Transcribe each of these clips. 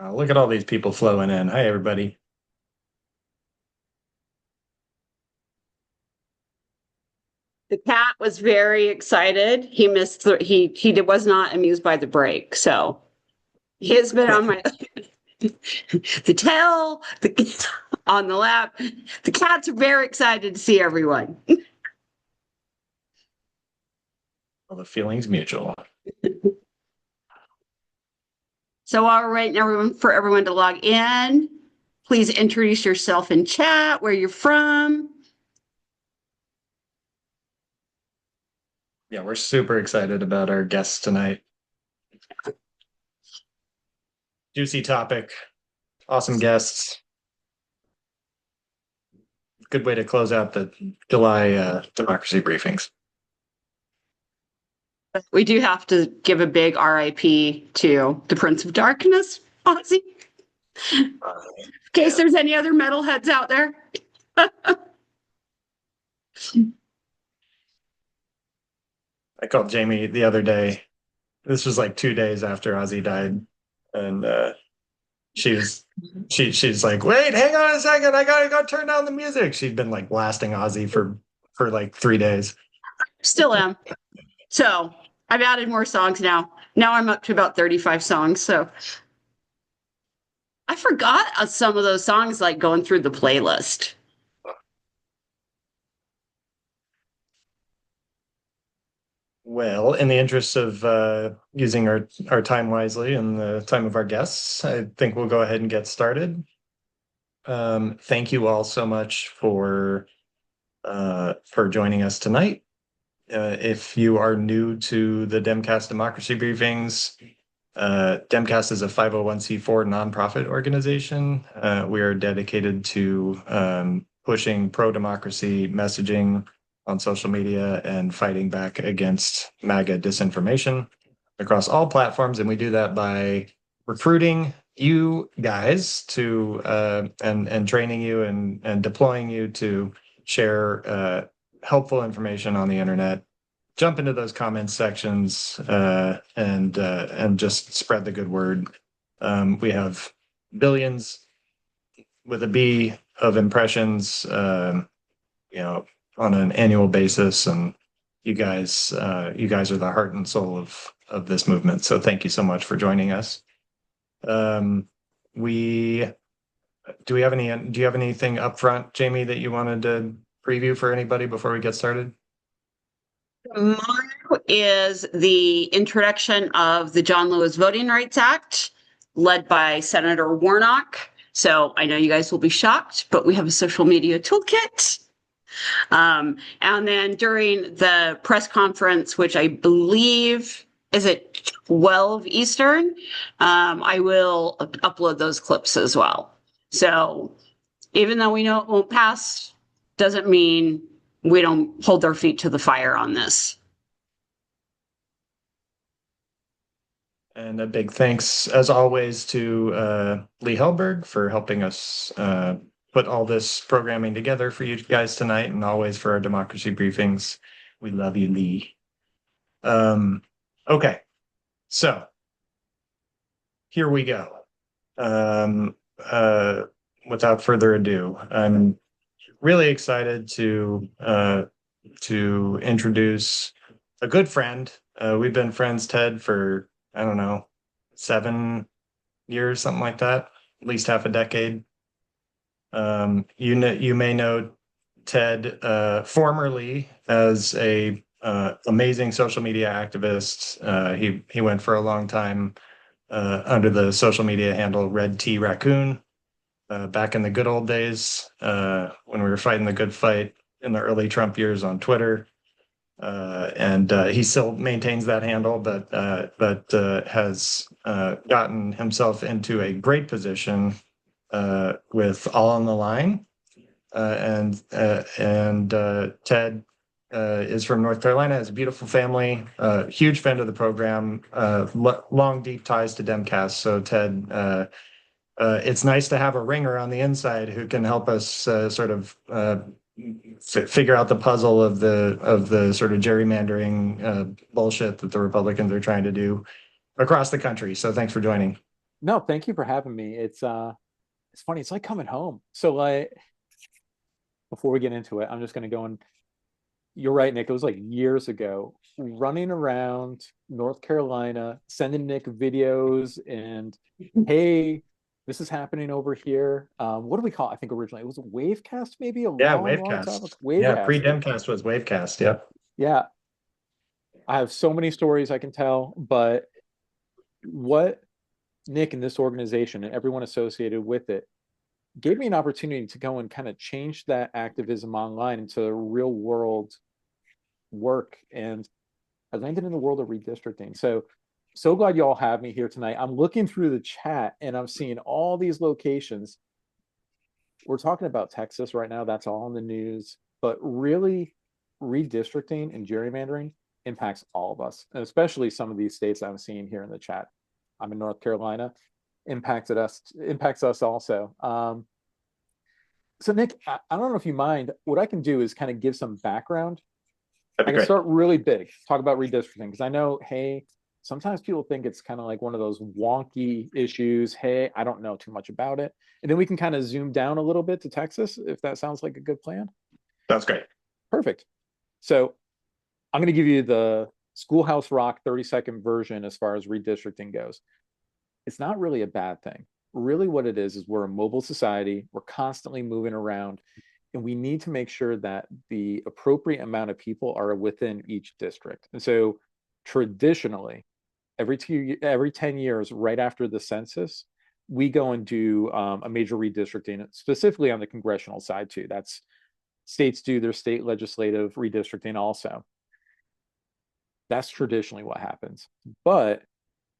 Look at all these people flowing in. Hi, everybody. The cat was very excited. Was not amused by the break. So he has been on my the tail, on the lap. The cats are very excited to see everyone. Well, the feeling's mutual. So while we're waiting for everyone to log in, please introduce yourself in chat, where you're from. Yeah, we're super excited about our guests tonight. Juicy topic, awesome guests. Good way to close out the July democracy briefings. We do have to give a big RIP to the Prince of Darkness, Ozzy. In case there's any other metalheads out there. I called Jamie the other day. This was like 2 days after Ozzy died, and she's like, "Wait, hang on a second, I gotta go turn down the music." She'd been like blasting Ozzy for like 3 days. Still am. So I've added more songs now. Now I'm up to about 35 songs. So I forgot some of those songs, like going through the playlist. Well, in the interest of using our time wisely and the time of our guests, I think we'll go ahead and get started. Thank you all so much for joining us tonight. If you are new to the Demcast Democracy Briefings, Demcast is a 501c4 nonprofit organization. We are dedicated to pushing pro-democracy messaging on social media and fighting back against MAGA disinformation across all platforms. And we do that by recruiting you guys to and training you and deploying you to share helpful information on the internet. Jump into those comments sections and just spread the good word. We have billions with a B of impressions, on an annual basis, and you guys are the heart and soul of this movement. So thank you so much for joining us. We do you have anything up front, Jamie, that you wanted to preview for anybody before we get started? Tomorrow is the introduction of the John Lewis Voting Rights Act, led by Senator Warnock. So I know you guys will be shocked, but we have a social media toolkit. And then during the press conference, which I believe is at 12 Eastern, I will upload those clips as well. So even though we know it won't pass, doesn't mean we don't hold our feet to the fire on this. And a big thanks, as always, to Lee Helberg for helping us put all this programming together for you guys tonight, and always for our democracy briefings. We love you, Lee. Okay, so here we go. Without further ado, I'm really excited to introduce a good friend. We've been friends, Ted, for I don't know, 7 years, something like that, at least half a decade. You may know Ted formerly as a amazing social media activist. He went for a long time under the social media handle Red T Raccoon back in the good old days when we were fighting the good fight in the early Trump years on Twitter. And he still maintains that handle, but has gotten himself into a great position with All on the Line. And Ted is from North Carolina, has a beautiful family, huge fan of the program, long, deep ties to Demcast. So Ted, it's nice to have a ringer on the inside who can help us sort of figure out the puzzle of the sort of gerrymandering bullshit that the Republicans are trying to do across the country. So thanks for joining. No, thank you for having me. It's funny. It's like coming home. So like before we get into it, I'm just gonna go and you're right, Nick. It was like years ago, running around North Carolina, sending Nick videos and hey, this is happening over here. What do we call it? I think originally it was Wavecast, maybe a Yeah, long, long time ago. Wavecast. Yeah, Wavecast. pre-Demcast was Wavecast. Yep. Yeah, I have so many stories I can tell, but what Nick and this organization and everyone associated with it gave me an opportunity to go and kind of change that activism online into real world work. And I landed in the world of redistricting. So glad you all have me here tonight. I'm looking through the chat and I'm seeing all these locations. We're talking about Texas right now. That's all in the news. But really, redistricting and gerrymandering impacts all of us, and especially some of these states I'm seeing here in the chat. I'm in North Carolina. Impacts us also. So Nick, I don't know if you mind. What I can do is kind of give some background. That'd I be can great. start really big, talk about redistricting, because I know, hey, sometimes people think it's kind of like one of those wonky issues. Hey, I don't know too much about it. And then we can kind of zoom down a little bit to Texas, if that sounds like a good plan. That's great. Perfect. So I'm going to give you the Schoolhouse Rock 30-second version as far as redistricting goes. It's not really a bad thing. Really, what it is we're a mobile society. We're constantly moving around, and we need to make sure that the appropriate amount of people are within each district. And so, traditionally, every 10 years, right after the census, we go and do a major redistricting, specifically on the congressional side too. That's states do their state legislative redistricting also. That's traditionally what happens. But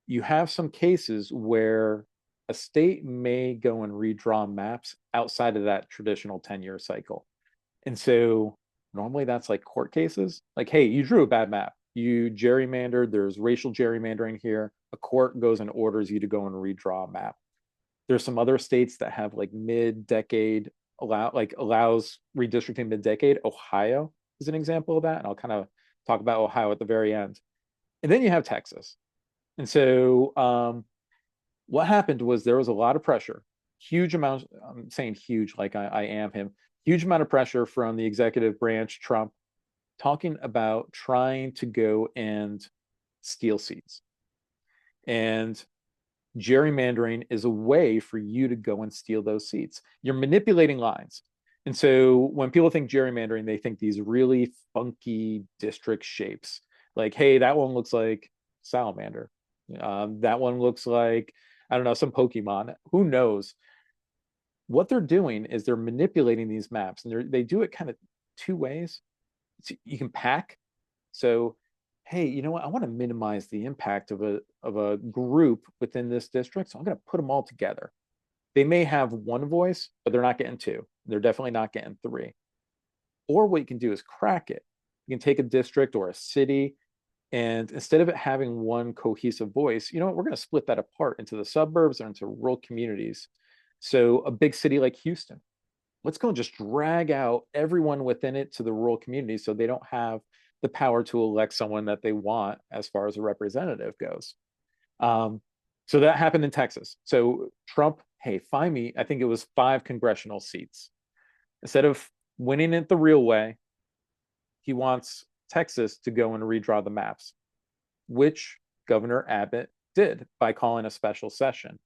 you have some cases where a state may go and redraw maps outside of that traditional 10-year cycle. And so normally that's like court cases. Like, hey, you drew a bad map. You gerrymandered, there's racial gerrymandering here. A court goes and orders you to go and redraw a map. There's some other states that have like mid-decade allows redistricting mid-decade. Ohio is an example of that. And I'll kind of talk about Ohio at the very end. And then you have Texas. And so what happened was there was a lot of pressure, huge amount, I'm saying huge like I am him, huge amount of pressure from the executive branch, Trump, talking about trying to go and steal seats. And gerrymandering is a way for you to go and steal those seats. You're manipulating lines. And so when people think gerrymandering, they think these really funky district shapes. Like, hey, that one looks like salamander. That one looks like, I don't know, some Pokemon. Who knows? What they're doing is they're manipulating these maps, and they do it kind of two ways. So you can pack. So, hey, you know what? I want to minimize the impact of a group within this district, so I'm going to put them all together. They may have one voice, but they're not getting two. They're definitely not getting three. Or what you can do is crack it. You can take a district or a city, and instead of it having one cohesive voice, you know what? We're going to split that apart into the suburbs or into rural communities. So a big city like Houston, let's go and just drag out everyone within it to the rural community so they don't have the power to elect someone that they want as far as a representative goes. So that happened in Texas. So Trump, hey, find me, I think it was 5 congressional seats. Instead of winning it the real way, he wants Texas to go and redraw the maps, which Governor Abbott did by calling a special session.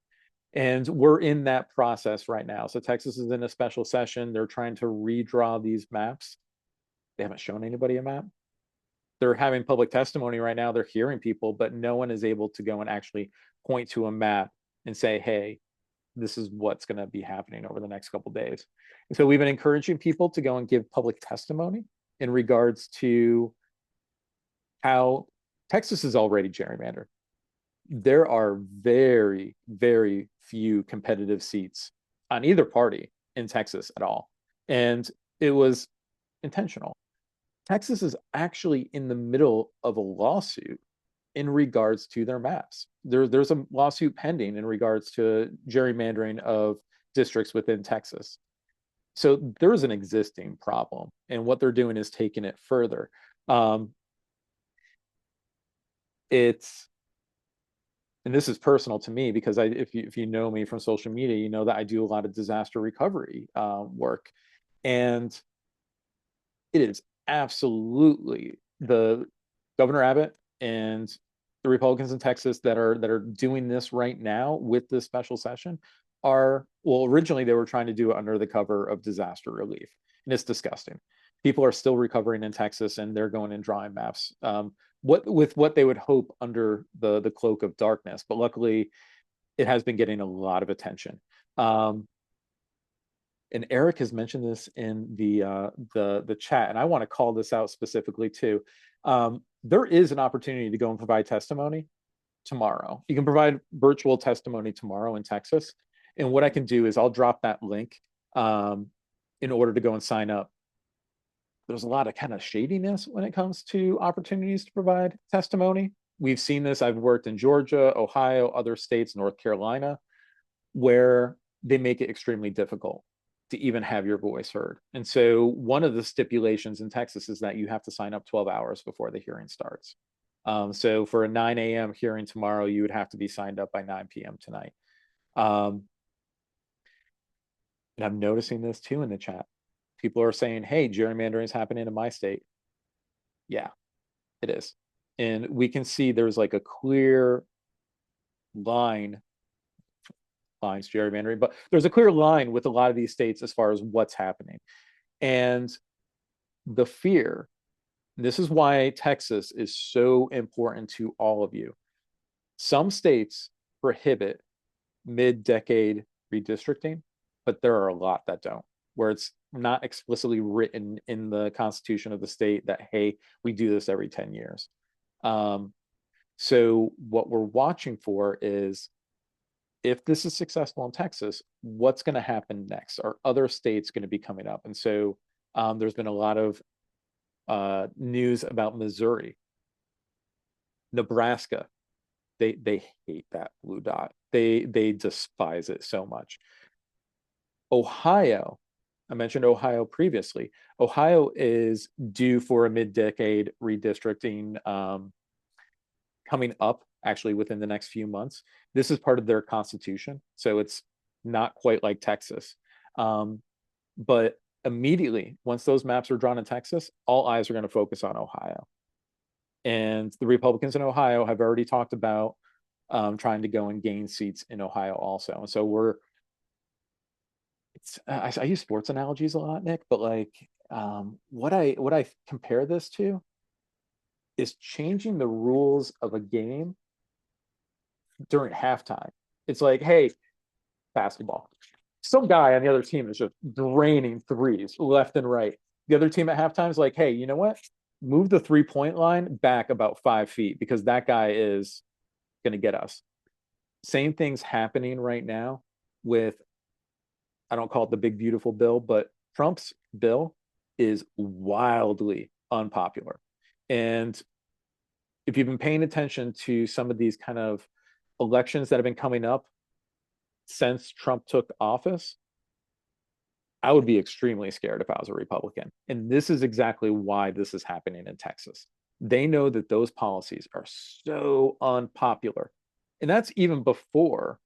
And we're in that process right now. So Texas is in a special session. They're trying to redraw these maps. They haven't shown anybody a map. They're having public testimony right now. They're hearing people, but no one is able to go and actually point to a map and say, hey, this is what's going to be happening over the next couple of days. And so we've been encouraging people to go and give public testimony in regards to how Texas is already gerrymandered. There are very, very few competitive seats on either party in Texas at all. And it was intentional. Texas is actually in the middle of a lawsuit in regards to their maps. There's a lawsuit pending in regards to gerrymandering of districts within Texas. So there's an existing problem, and what they're doing is taking it further. And and this is personal to me because if you know me from social media, you know that I do a lot of disaster recovery work, and it is absolutely the Governor Abbott and the Republicans in Texas that are doing this right now with this special session are, well, originally they were trying to do it under the cover of disaster relief, and it's disgusting. People are still recovering in Texas, and they're going and drawing maps. What they would hope under the cloak of darkness, but luckily, it has been getting a lot of attention. And Eric has mentioned this in the chat, and I want to call this out specifically too. There is an opportunity to go and provide testimony tomorrow. You can provide virtual testimony tomorrow in Texas, and what I can do is I'll drop that link in order to go and sign up. There's a lot of kind of shadiness when it comes to opportunities to provide testimony. We've seen this. I've worked in Georgia, Ohio, other states, North Carolina, where they make it extremely difficult to even have your voice heard. And so one of the stipulations in Texas is that you have to sign up 12 hours before the hearing starts. So for a 9 a.m. hearing tomorrow, you would have to be signed up by 9 p.m. tonight. And I'm noticing this too in the chat. People are saying, hey, gerrymandering is happening in my state. Yeah, it is. And we can see there's like a clear lines gerrymandering, but there's a clear line with a lot of these states as far as what's happening. And the fear, this is why Texas is so important to all of you. Some states prohibit mid-decade redistricting, but there are a lot that don't, where it's not explicitly written in the constitution of the state that, hey, we do this every 10 years. So what we're watching for is, if this is successful in Texas, what's going to happen next? Are other states going to be coming up? And so there's been a lot of news about Missouri, Nebraska. They hate that blue dot. They despise it so much. Ohio, I mentioned Ohio previously. Ohio is due for a mid-decade redistricting coming up actually within the next few months. This is part of their constitution, so it's not quite like Texas. But immediately, once those maps are drawn in Texas, all eyes are going to focus on Ohio. And the Republicans in Ohio have already talked about trying to go and gain seats in Ohio also. And so I use sports analogies a lot, Nick, but like what I compare this to is changing the rules of a game during halftime. It's like, hey, basketball. Some guy on the other team is just draining threes left and right. The other team at halftime is like, hey, you know what? Move the 3-point line back about 5 feet because that guy is going to get us. Same thing's happening right now with, I don't call it the big beautiful bill, but Trump's bill is wildly unpopular. And if you've been paying attention to some of these kind of elections that have been coming up since Trump took office, I would be extremely scared if I was a Republican. And this is exactly why this is happening in Texas. They know that those policies are so unpopular. And that's even before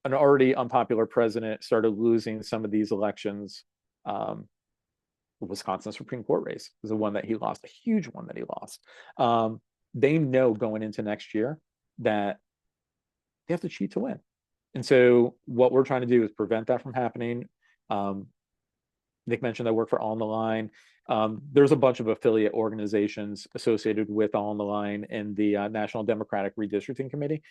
an already unpopular president started losing some of these elections. The Wisconsin Supreme Court race was the one that he lost, a huge one that he lost. They know going into next year that they have to cheat to win. And so what we're trying to do is prevent that from happening. Nick mentioned I work for All on the Line. There's a bunch of affiliate organizations associated with All on the Line and the National Democratic Redistricting Committee.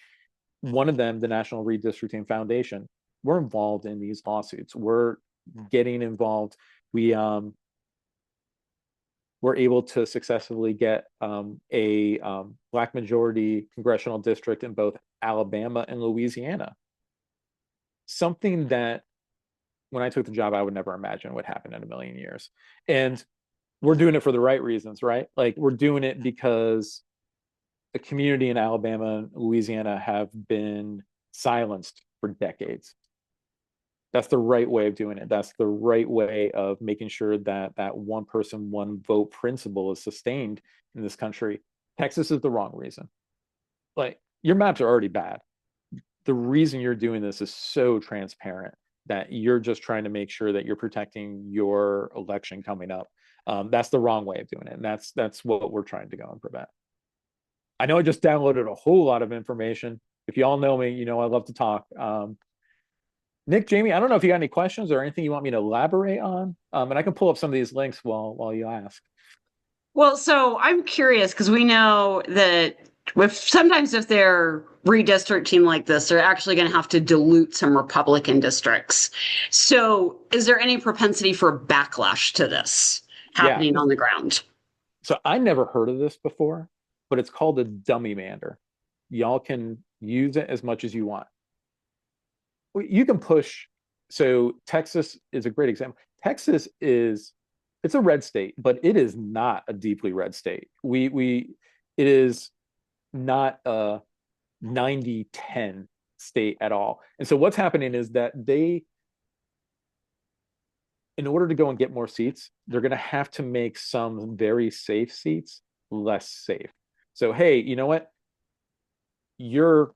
One of them, the National Redistricting Foundation, we're involved in these lawsuits. We're getting involved. We're able to successfully get a Black majority congressional district in both Alabama and Louisiana. Something that when I took the job, I would never imagine would happen in a million years. And we're doing it for the right reasons, right? Like we're doing it because the community in Alabama and Louisiana have been silenced for decades. That's the right way of doing it. That's the right way of making sure that that one person, one vote principle is sustained in this country. Texas is the wrong reason. Like your maps are already bad. the reason you're doing this is so transparent that you're just trying to make sure that you're protecting your election coming up. That's the wrong way of doing it. And that's what we're trying to go and prevent. I know I just downloaded a whole lot of information. If you all know me, you know I love to talk. Nick, Jamie, I don't know if you got any questions or anything you want me to elaborate on. And I can pull up some of these links while you ask. Well, so I'm curious because we know that sometimes if they're redistricting like this, they're actually going to have to dilute some Republican districts. So is there any propensity for backlash to this happening on the ground? So I never heard of this before, but it's called a dummy mander. Y'all can use it as much as you want. You can push. So Texas is a great example. Texas it's a red state, but it is not a deeply red state. It is not a 90-10 state at all. And so what's happening is that in order to go and get more seats, they're going to have to make some very safe seats less safe. So, hey, you know what? You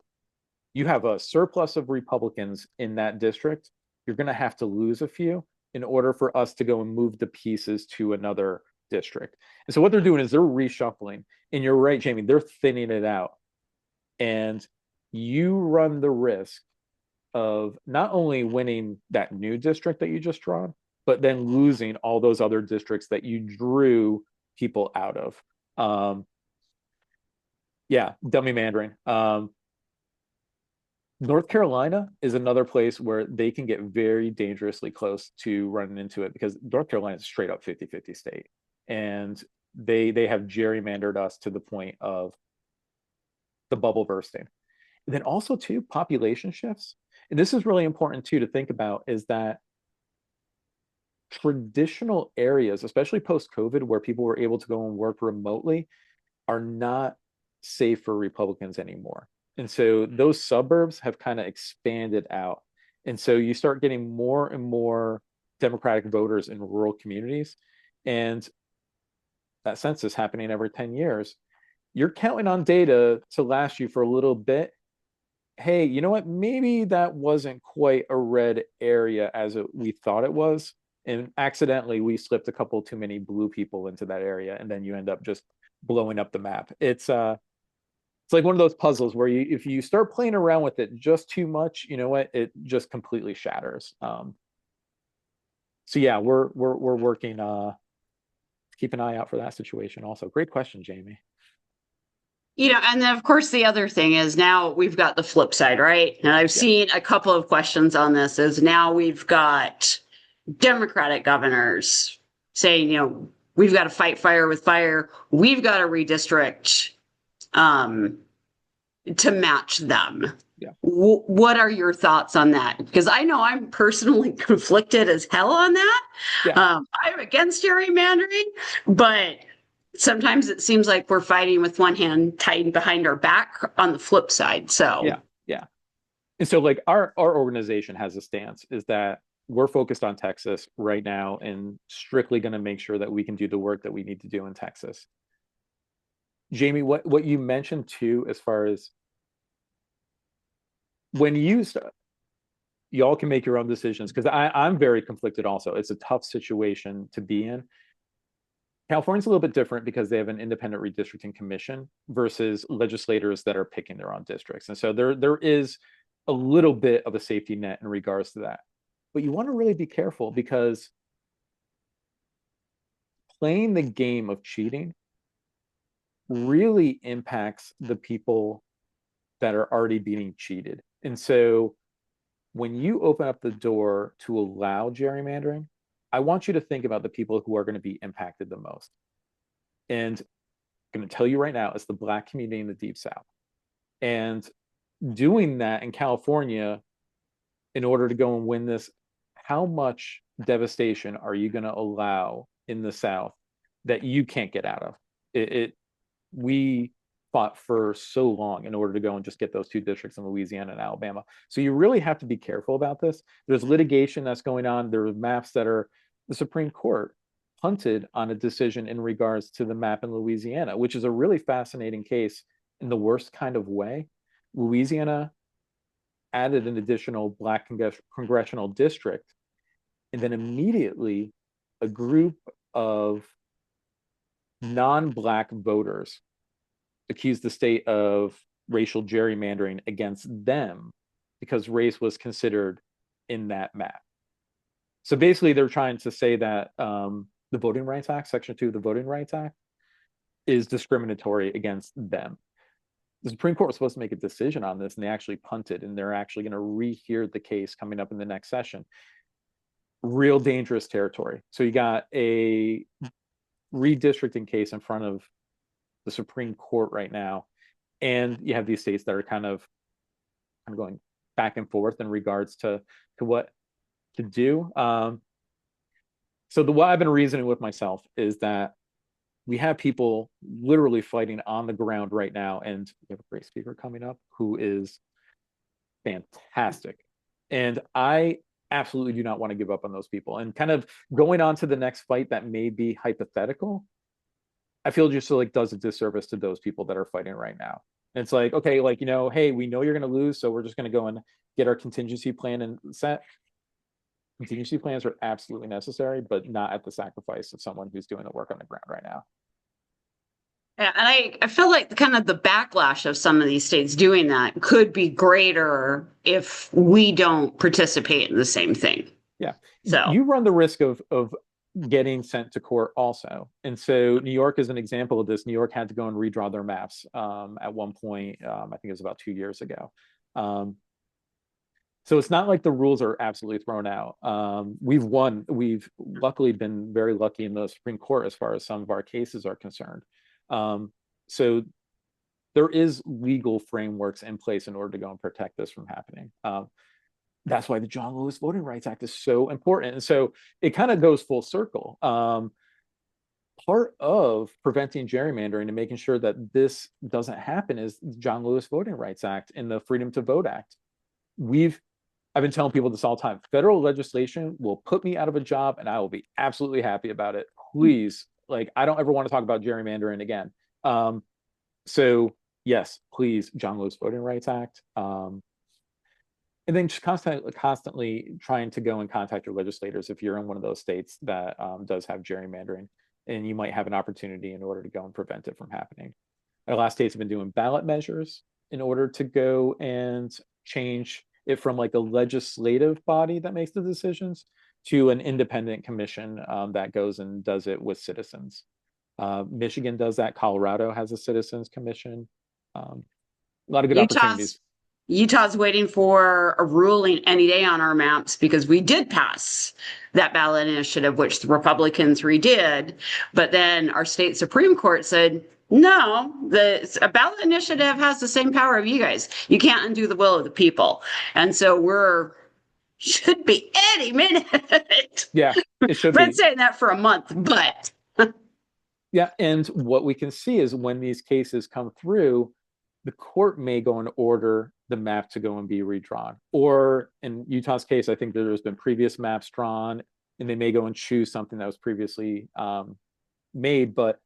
have a surplus of Republicans in that district. You're going to have to lose a few in order for us to go and move the pieces to another district. And so what they're doing is they're reshuffling. And you're right, Jamie, they're thinning it out. And you run the risk of not only winning that new district that you just drawn, but then losing all those other districts that you drew people out of. Yeah, dummy mandering. North Carolina is another place where they can get very dangerously close to running into it because North Carolina is straight up 50-50 state. And they have gerrymandered us to the point of the bubble bursting. And then also too, population shifts. And this is really important too to think about is that traditional areas, especially post-COVID, where people were able to go and work remotely, are not safe for Republicans anymore. And so those suburbs have kind of expanded out. And so you start getting more and more Democratic voters in rural communities. And that census happening every 10 years. You're counting on data to last you for a little bit. Hey, you know what? Maybe that wasn't quite a red area as we thought it was. And accidentally, we slipped a couple too many blue people into that area. And then you end up just blowing up the map. It's like one of those puzzles where if you start playing around with it just too much, you know what, it just completely shatters. So yeah, we're working keep an eye out for that situation also. Great question, Jamie. And then of course the other thing is now we've got the flip side, right? And I've seen a couple of questions on this is now we've got Democratic governors saying, we've got to fight fire with fire. We've got to redistrict to match them. Yeah. What are your thoughts on that? Because I know I'm personally conflicted as hell on that. Yeah. I'm against gerrymandering, but sometimes it seems like we're fighting with one hand tied behind our back on the flip side. So yeah. And so like our organization has a stance is that we're focused on Texas right now and strictly going to make sure that we can do the work that we need to do in Texas. Jamie, what you mentioned too, as far as when y'all can make your own decisions, because I'm very conflicted also. It's a tough situation to be in. California's a little bit different because they have an independent redistricting commission versus legislators that are picking their own districts. And so there is a little bit of a safety net in regards to that. But you want to really be careful because playing the game of cheating really impacts the people that are already being cheated. And so when you open up the door to allow gerrymandering, I want you to think about the people who are going to be impacted the most. And I'm going to tell you right now, it's the Black community in the Deep South. And doing that in California, in order to go and win this, how much devastation are you going to allow in the South that you can't get out of? We fought for so long in order to go and just get those two districts in Louisiana and Alabama. So you really have to be careful about this. There's litigation that's going on. There are maps that are the Supreme Court punted on a decision in regards to the map in Louisiana, which is a really fascinating case in the worst kind of way. Louisiana added an additional black congressional district, and then immediately a group of non-black voters accused the state of racial gerrymandering against them because race was considered in that map. So basically, they're trying to say that the Voting Rights Act, Section 2 of the Voting Rights Act, is discriminatory against them. The Supreme Court was supposed to make a decision on this, and they actually punted, and they're actually going to rehear the case coming up in the next session. Real dangerous territory. So you got a redistricting case in front of the Supreme Court right now, and you have these states that are kind of going back and forth in regards to what to do. So what I've been reasoning with myself is that we have people literally fighting on the ground right now, and we have a great speaker coming up who is fantastic. And I absolutely do not want to give up on those people. And kind of going on to the next fight that may be hypothetical, I feel just like does a disservice to those people that are fighting right now. And it's like, okay, like, hey, we know you're going to lose, so we're just going to go and get our contingency plan and set. Contingency plans are absolutely necessary, but not at the sacrifice of someone who's doing the work on the ground right now. Yeah, and I feel like kind of the backlash of some of these states doing that could be greater if we don't participate in the same thing. Yeah. So you run the risk of getting sent to court also. And so New York is an example of this. New York had to go and redraw their maps at one point. I think it was about 2 years ago. So it's not like the rules are absolutely thrown out. We've won. We've luckily been very lucky in the Supreme Court as far as some of our cases are concerned. So there is legal frameworks in place in order to go and protect this from happening. That's why the John Lewis Voting Rights Act is so important. And so it kind of goes full circle. Part of preventing gerrymandering and making sure that this doesn't happen is the John Lewis Voting Rights Act and the Freedom to Vote Act. I've been telling people this all the time. Federal legislation will put me out of a job and I will be absolutely happy about it. Please, like, I don't ever want to talk about gerrymandering again. So yes, please, John Lewis Voting Rights Act. And then just constantly trying to go and contact your legislators if you're in one of those states that does have gerrymandering, and you might have an opportunity in order to go and prevent it from happening. A lot of states have been doing ballot measures in order to go and change it from like a legislative body that makes the decisions to an independent commission that goes and does it with citizens. Michigan does that. Colorado has a citizens commission. A lot of good opportunities. Utah's waiting for a ruling any day on our maps because we did pass that ballot initiative, which the Republicans redid. But then our state Supreme Court said, no, a ballot initiative has the same power of you guys. You can't undo the will of the people. And so should be any minute. Yeah, it should Been be. saying that for a month, but. Yeah, and what we can see is when these cases come through, the court may go and order the map to go and be redrawn. Or in Utah's case, I think there's been previous maps drawn, and they may go and choose something that was previously made, but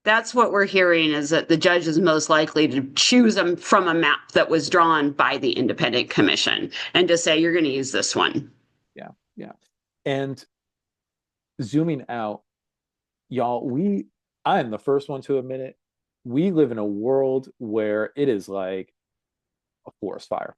that's what we're hearing, is that the judge is most likely to choose them from a map that was drawn by the independent commission and to say, you're going to use this one. Yeah. And zooming out, y'all, I am the first one to admit it. We live in a world where it is like a forest fire.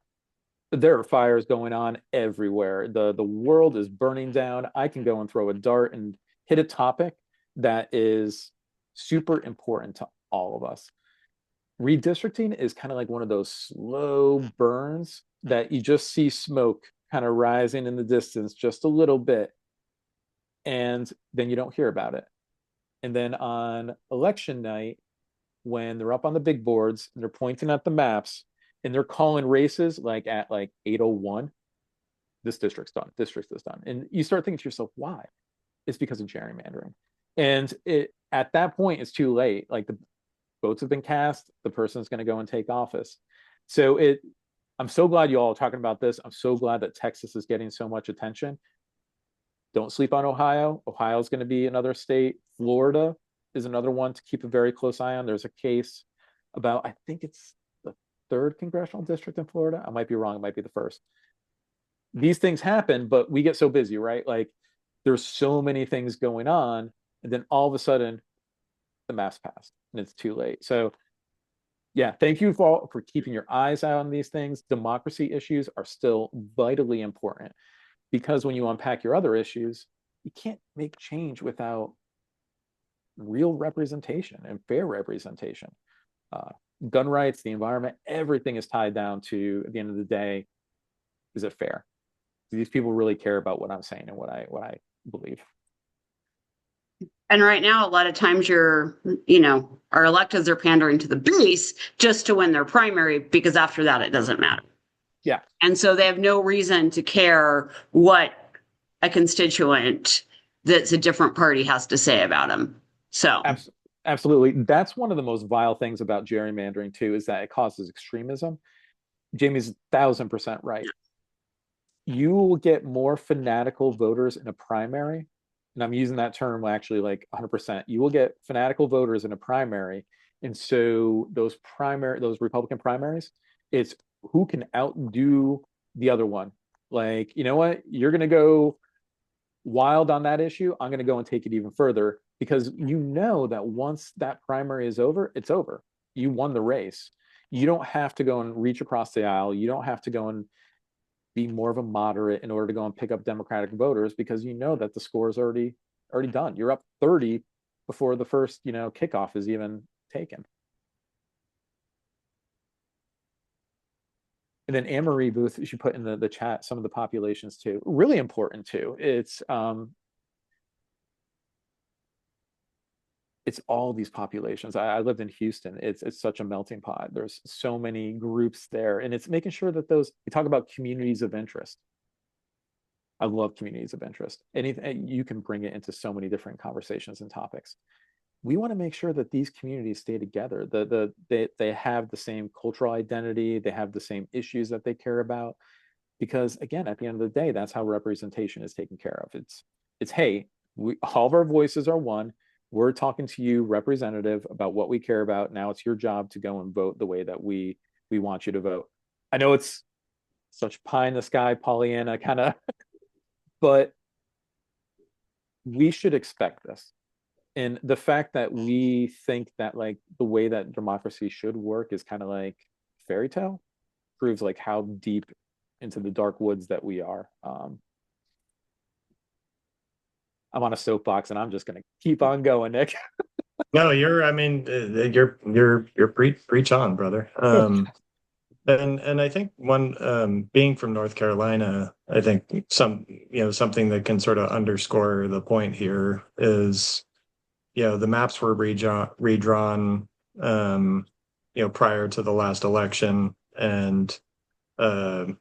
There are fires going on everywhere. The world is burning down. I can go and throw a dart and hit a topic that is super important to all of us. Redistricting is kind of like one of those slow burns that you just see smoke kind of rising in the distance just a little bit, and then you don't hear about it. And then on election night, when they're up on the big boards and they're pointing at the maps and they're calling races like at like 8:01, this district's done, district is done. And you start thinking to yourself, why? It's because of gerrymandering. And at that point, it's too late. Like the votes have been cast, the person's going to go and take office. So I'm so glad you all are talking about this. I'm so glad that Texas is getting so much attention. Don't sleep on Ohio. Ohio is going to be another state. Florida is another one to keep a very close eye on. There's a case about, I think it's the third congressional district in Florida. I might be wrong. It might be the first. These things happen, but we get so busy, right? Like there's so many things going on, and then all of a sudden the maps passed and it's too late. So yeah, thank you for keeping your eyes out on these things. Democracy issues are still vitally important because when you unpack your other issues, you can't make change without real representation and fair representation. Gun rights, the environment, everything is tied down to, at the end of the day, is it fair? Do these people really care about what I'm saying and what I believe? And right now, a lot of times our electeds are pandering to the base just to win their primary, because after that, it doesn't matter. Yeah. And so they have no reason to care what a constituent that's a different party has to say about them. So absolutely. That's one of the most vile things about gerrymandering too, is that it causes extremism. Jamie's 1000% right. You will get more fanatical voters in a primary, and I'm using that term actually like 100%. You will get fanatical voters in a primary, and so those Republican primaries, it's who can outdo the other one. Like, you know what? You're going to go wild on that issue. I'm going to go and take it even further, because you know that once that primary is over, it's over. You won the race. You don't have to go and reach across the aisle. You don't have to go and be more of a moderate in order to go and pick up Democratic voters, because you know that the score is already done. You're up 30 before the first, kickoff is even taken. And then Anne-Marie Booth, she put in the chat some of the populations too. Really important too. It's all these populations. I lived in Houston. It's such a melting pot. There's so many groups there, and it's making sure that we talk about communities of interest. I love communities of interest. Anything you can bring it into so many different conversations and topics. We want to make sure that these communities stay together. They have the same cultural identity. They have the same issues that they care about. Because again, at the end of the day, that's how representation is taken care of. It's hey, all of our voices are one. We're talking to you, representative, about what we care about. Now it's your job to go and vote the way that we want you to vote. I know it's such pie in the sky, Pollyanna kind of, but we should expect this. And the fact that we think that like the way that democracy should work is kind of like fairy tale proves like how deep into the dark woods that we are. I'm on a soapbox and I'm just going to keep on going, Nick. No, you're preach on, brother. And I think being from North Carolina, I think something that can sort of underscore the point here is, the maps were redrawn, prior to the last election, and that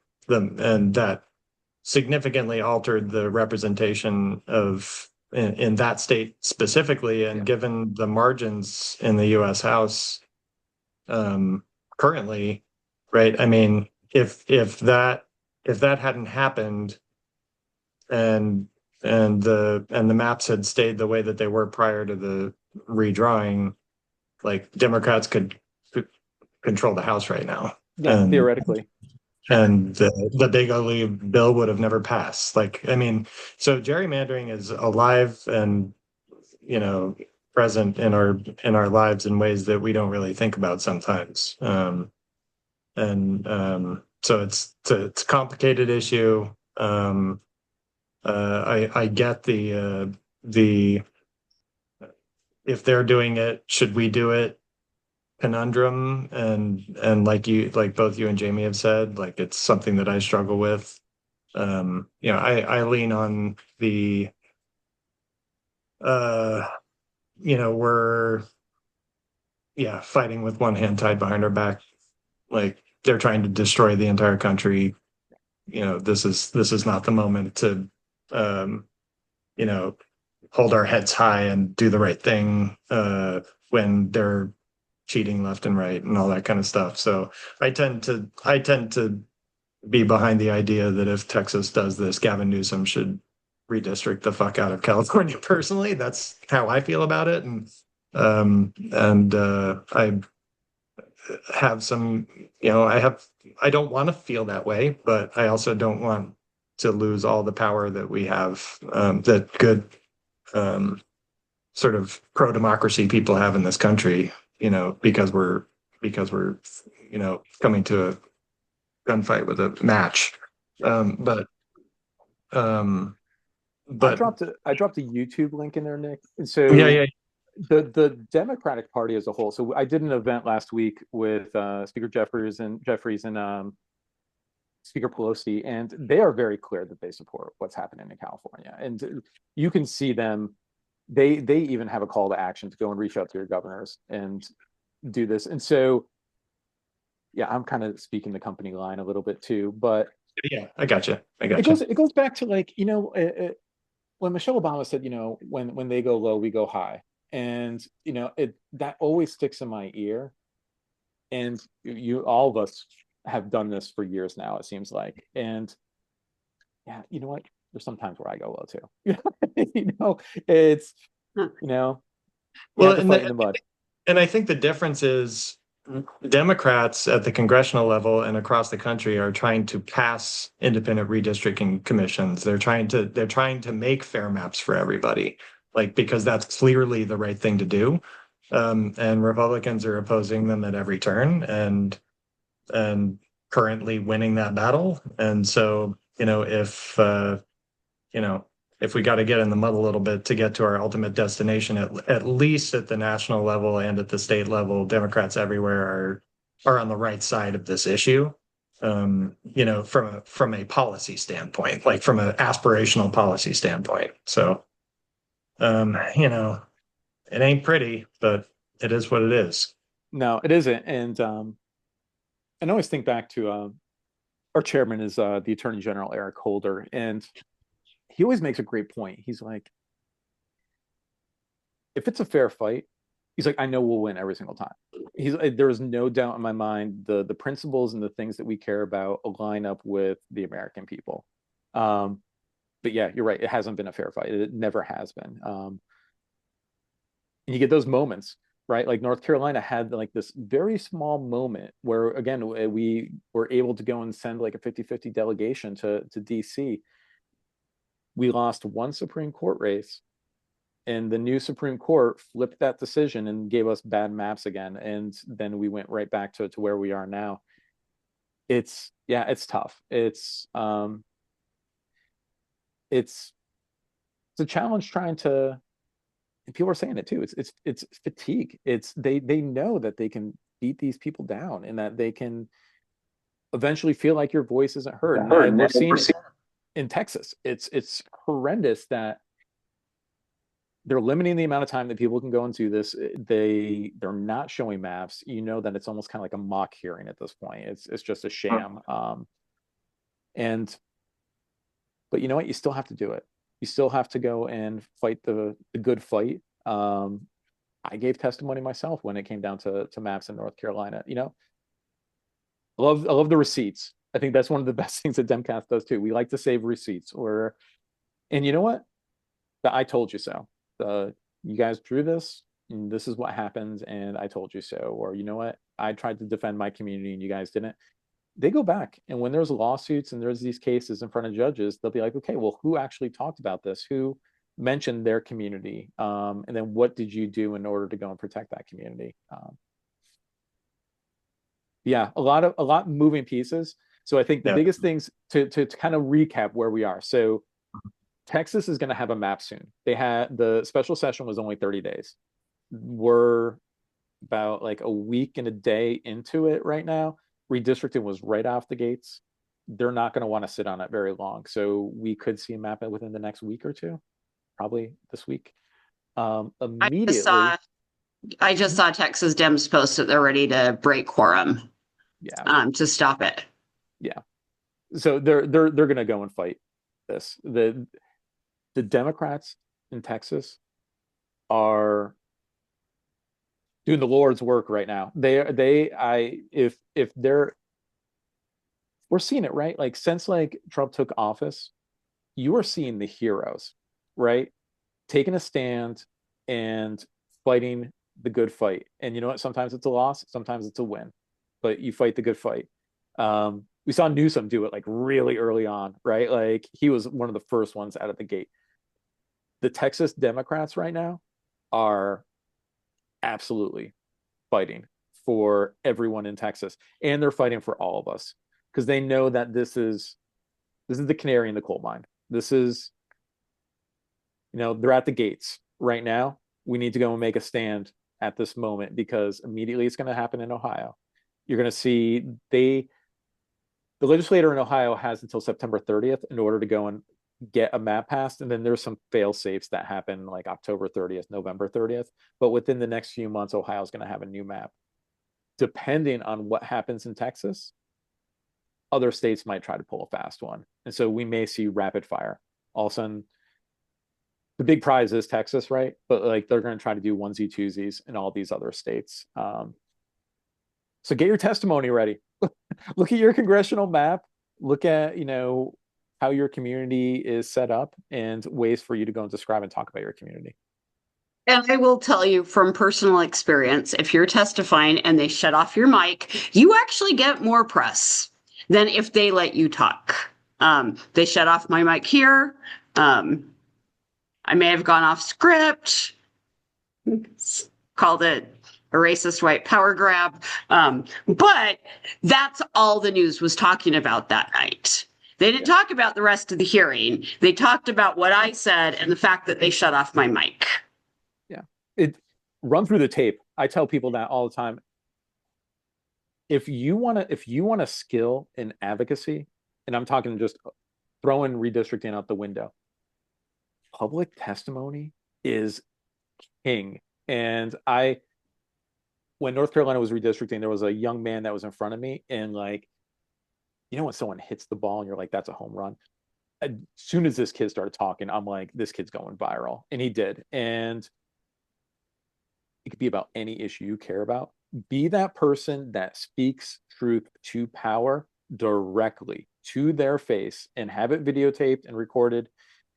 significantly altered the representation in that state specifically, and given the margins in the U.S. House currently, right? I mean, if that hadn't happened, and the maps had stayed the way that they were prior to the redrawing, like Democrats could control the House right now. Yeah, theoretically. And the big ugly bill would have never passed. Like, I mean, so gerrymandering is alive and present in our lives in ways that we don't really think about sometimes. So it's a complicated issue. I get the if they're doing it, should we do it conundrum, and like both you and Jamie have said, like it's something that I struggle with. I lean on the we're fighting with one hand tied behind our back, like they're trying to destroy the entire country. This is not the moment to hold our heads high and do the right thing when they're cheating left and right and all that kind of stuff. So I tend to be behind the idea that if Texas does this, Gavin Newsom should redistrict the fuck out of California. Personally, that's how I feel about it. And have some, I don't want to feel that way, but I also don't want to lose all the power that we have, that good, sort of pro-democracy people have in this country, because we're, coming to a gunfight with a match. But um, I but dropped a YouTube link in there, Nick. And yeah, so yeah, the Democratic Party as a whole. So I did an event last week with Speaker Jeffries and Speaker Pelosi, and they are very clear that they support what's happening in California. And you can see them. They even have a call to action to go and reach out to your governors and do this. And so, yeah, I'm kind of speaking the company line a little bit too, but yeah. I got you. it goes back to like when Michelle Obama said, when they go low, we go high, and that always sticks in my ear. And all of us have done this for years now, it seems like. And yeah, you know what? There's some times where I go low too. It's Huh. you Well, have to fight in the mud. and I think the difference is Democrats at the congressional level and across the country are trying to pass independent redistricting commissions. They're trying to make fair maps for everybody, like because that's clearly the right thing to do. And Republicans are opposing them at every turn and currently winning that battle. And so, you know, if we got to get in the mud a little bit to get to our ultimate destination, at least at the national level and at the state level, Democrats everywhere are on the right side of this issue. From a policy standpoint, like from an aspirational policy standpoint. So, it ain't pretty, but it is what it is. No, it isn't. And I always think back to our chairman is the Attorney General Eric Holder, and he always makes a great point. He's like, if it's a fair fight, he's like, I know we'll win every single time. He's like, there is no doubt in my mind the principles and the things that we care about align up with the American people. But yeah, you're right. It hasn't been a fair fight. It never has been. And you get those moments, right? Like North Carolina had like this very small moment where, again, we were able to go and send like a 50-50 delegation to DC. We lost one Supreme Court race, and the new Supreme Court flipped that decision and gave us bad maps again. And then we went right back to where we are now. It's tough. It's a challenge trying to, and people are saying it too. It's fatigue. They know that they can beat these people down and that they can eventually feel like your voice isn't heard. And we're seeing it in Texas. It's horrendous that they're limiting the amount of time that people can go and do this. They're not showing maps. That it's almost kind of like a mock hearing at this point. It's just a sham. But you know what? You still have to do it. You still have to go and fight the good fight. I gave testimony myself when it came down to maps in North Carolina. I love the receipts. I think that's one of the best things that Demcast does too. We like to save receipts. And you know what? I told you so. You guys drew this, and this is what happens, and I told you so. Or you know what? I tried to defend my community, and you guys didn't. They go back, and when there's lawsuits and there's these cases in front of judges, they'll be like, okay, well, who actually talked about this? Who mentioned their community? And then what did you do in order to go and protect that community? Yeah, a lot moving pieces. So I think the biggest things to kind of recap where we are. So Texas is going to have a map soon. The special session was only 30 days. We're about like a week and a day into it right now. Redistricting was right off the gates. They're not going to want to sit on it very long. So we could see a map within the next week or two, probably this week. Immediately. I just saw Texas Dems post that they're ready to break quorum. Yeah. To stop it. Yeah. So they're going to go and fight this. The Democrats in Texas are doing the Lord's work right now. If we're seeing it, right? Like since like Trump took office, you are seeing the heroes, right? Taking a stand and fighting the good fight. And you know what? Sometimes it's a loss, sometimes it's a win, but you fight the good fight. We saw Newsom do it like really early on, right? Like he was one of the first ones out of the gate. The Texas Democrats right now are absolutely fighting for everyone in Texas, and they're fighting for all of us because they know that this is the canary in the coal mine. This is, they're at the gates right now. We need to go and make a stand at this moment because immediately it's going to happen in Ohio. You're going to see the legislator in Ohio has until September 30th in order to go and get a map passed. And then there's some fail safes that happen like October 30th, November 30th. But within the next few months, Ohio is going to have a new map. Depending on what happens in Texas, other states might try to pull a fast one. And so we may see rapid fire. All of a sudden, the big prize is Texas, right? But like they're going to try to do onesie twosies in all these other states. So get your testimony ready. Look at your congressional map. Look at, how your community is set up and ways for you to go and describe and talk about your community. And I will tell you from personal experience, if you're testifying and they shut off your mic, you actually get more press than if they let you talk. They shut off my mic here. I may have gone off script, called it a racist white power grab. But that's all the news was talking about that night. They didn't talk about the rest of the hearing. They talked about what I said and the fact that they shut off my mic. Run through the tape. I tell people that all the time. If you want a skill in advocacy, and I'm talking just throwing redistricting out the window, public testimony is king. And when North Carolina was redistricting, there was a young man that was in front of me, and like, when someone hits the ball and you're like, that's a home run. As soon as this kid started talking, I'm like, this kid's going viral. And he did. And it could be about any issue you care about. Be that person that speaks truth to power directly to their face and have it videotaped and recorded.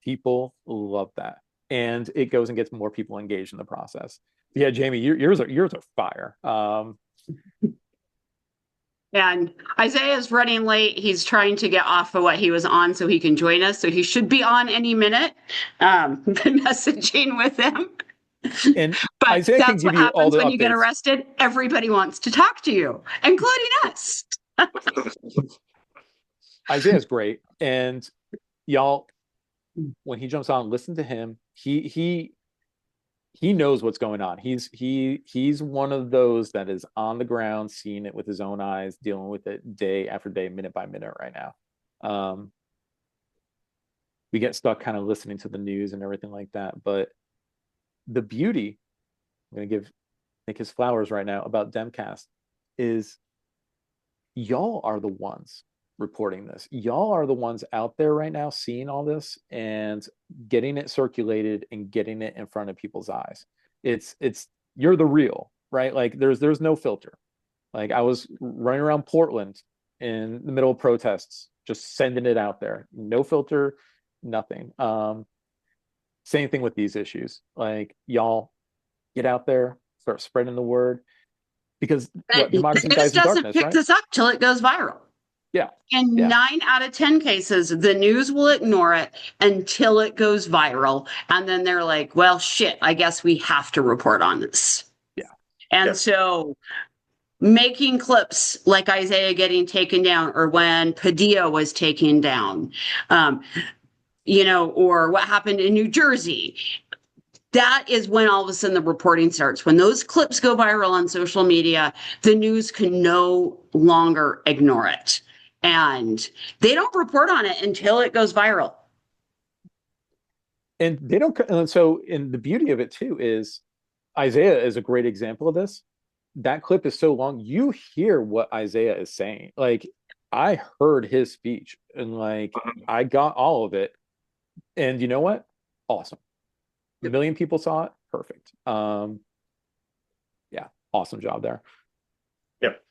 People love that. And it goes and gets more people engaged in the process. Yeah, Jamie, yours are fire. And Isaiah's running late. He's trying to get off of what he was on so he can join us. So he should be on any minute. Been messaging with him. And but Isaiah that's what happens when you get updates. arrested. Everybody wants to talk to you, including us. Isaiah's great. And y'all, when he jumps on, listen to him. He knows what's going on. He's one of those that is on the ground, seeing it with his own eyes, dealing with it day after day, minute by minute right now. We get stuck kind of listening to the news and everything like that. But the beauty, I'm going to give Nick his flowers right now about Demcast, is y'all are the ones reporting this. Y'all are the ones out there right now seeing all this and getting it circulated and getting it in front of people's eyes. It's you're the real, right? Like there's no filter. Like I was running around Portland in the middle of protests, just sending it out there. No filter, nothing. Same thing with these issues. Like y'all get out there, start spreading the word, because democracy dies in darkness, pick right? this up till it goes viral. Yeah. In 9 out of 10 cases, the news will ignore it until it goes viral. And then they're like, well, shit, I guess we have to report on this. Yeah. And so making clips like Isaiah getting taken down, or when Padilla was taken down, or what happened in New Jersey, that is when all of a sudden the reporting starts. When those clips go viral on social media, the news can no longer ignore it. And they don't report on it until it goes viral. And they don't. And so, and the beauty of it too is Isaiah is a great example of this. That clip is so long, you hear what Isaiah is saying. Like I heard his speech and like I got all of it. And you know what? Awesome. A million people saw it. Perfect. Yeah, awesome job there. Yep.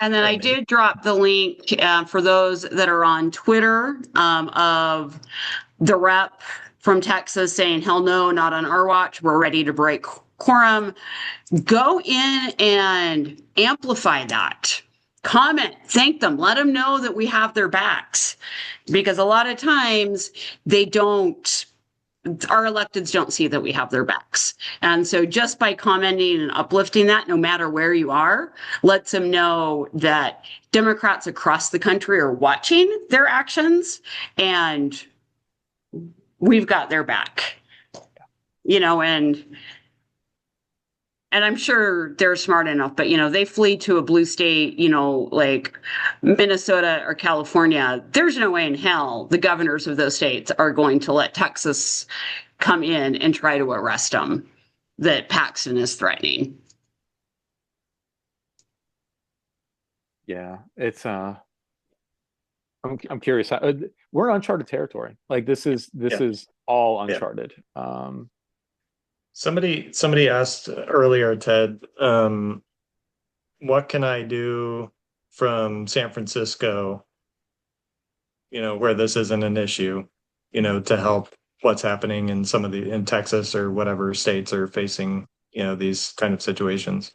And then I did drop the link for those that are on Twitter of the rep from Texas saying, hell no, not on our watch. We're ready to break quorum. Go in and amplify that. Comment, thank them, let them know that we have their backs. Because a lot of times they don't, our electeds don't see that we have their backs. And so just by commenting and uplifting that, no matter where you are, lets them know that Democrats across the country are watching their actions and we've got their back. You know, and I'm sure they're smart enough, but, you know, they flee to a blue state, you know, like Minnesota or California. There's no way in hell the governors of those states are going to let Texas come in and try to arrest them that Paxton is threatening. Yeah, it's I'm curious. We're in uncharted territory. Like this is all uncharted. Somebody asked earlier, Ted, what can I do from San Francisco, you know, where this isn't an issue, you know, to help what's happening in in Texas or whatever states are facing, you know, these kind of situations.